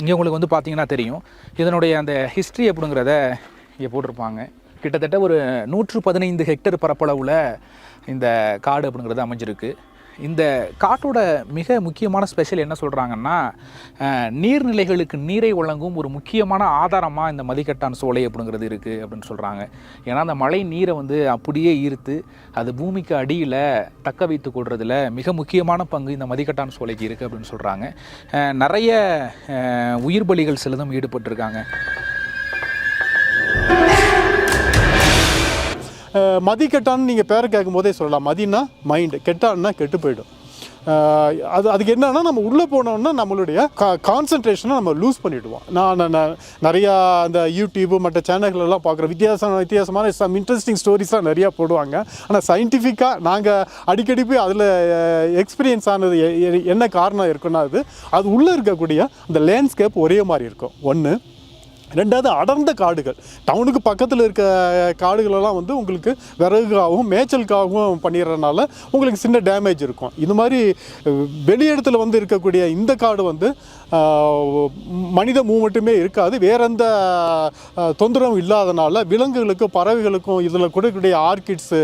இங்கே உங்களுக்கு வந்து பார்த்தீங்கன்னா தெரியும் இதனுடைய அந்த ஹிஸ்ட்ரி அப்படிங்கிறத இங்கே போட்டிருப்பாங்க. கிட்டத்தட்ட ஒரு 115 ஹெக்டர் பரப்பளவில் இந்த காடு அப்படிங்கிறது அமைஞ்சிருக்கு. இந்த காட்டோட மிக முக்கியமான ஸ்பெஷல் என்ன சொல்கிறாங்கன்னா, நீர்நிலைகளுக்கு நீரை வழங்கும் ஒரு முக்கியமான ஆதாரமாக இந்த மதிக்கட்டான் சோலை அப்படிங்கிறது இருக்குது அப்படின்னு சொல்கிறாங்க. ஏன்னா அந்த மழை நீரை வந்து அப்படியே ஈர்த்து அது பூமிக்கு அடியில் தக்க வைத்து கொள்றதுல மிக முக்கியமான பங்கு இந்த மதிக்கட்டான் சோலைக்கு இருக்குது அப்படின்னு சொல்கிறாங்க. நிறைய உயிர் பலிகள் சிலதும் ஈடுபட்டிருக்காங்க. மதிக்கெட்டான்னு நீங்கள் பேரை கேட்கும் போதே சொல்லலாம். மதினா மைண்டு, கெட்டான்னா கெட்டு போயிடும். அதுக்கு என்னன்னா நம்ம உள்ளே போனோம்னா நம்மளுடைய கான்சன்ட்ரேஷனை நம்ம லூஸ் பண்ணிவிடுவோம். நான் நிறையா அந்த யூடியூப்பு மற்ற சேனல்களெல்லாம் பார்க்குறேன். வித்தியாசமான சம் இன்ட்ரெஸ்டிங் ஸ்டோரிஸ்லாம் நிறையா போடுவாங்க. ஆனால் சயின்டிஃபிக்காக நாங்கள் அடிக்கடி போய் அதில் எக்ஸ்பீரியன்ஸ் ஆனது என்ன காரணம் இருக்குன்னா அது உள்ளே இருக்கக்கூடிய அந்த லேண்ட்ஸ்கேப் ஒரே மாதிரி இருக்கும். ஒன்று. ரெண்டாவது, அடர்ந்த காடுகள். டவுனுக்கு பக்கத்தில் இருக்க காடுகளெல்லாம் வந்து உங்களுக்கு விறகுக்காகவும் மேய்ச்சலுக்காகவும் பண்ணிடுறதுனால உங்களுக்கு சின்ன டேமேஜ் இருக்கும். இது மாதிரி வெளியிடத்தில் வந்து இருக்கக்கூடிய இந்த காடு வந்து மனித மூமெண்ட்டுமே இருக்காது. வேற எந்த தொந்தரவும் இல்லாதனால விலங்குகளுக்கும் பறவைகளுக்கும் இதில் கொடுக்கக்கூடிய ஆர்கிட்ஸு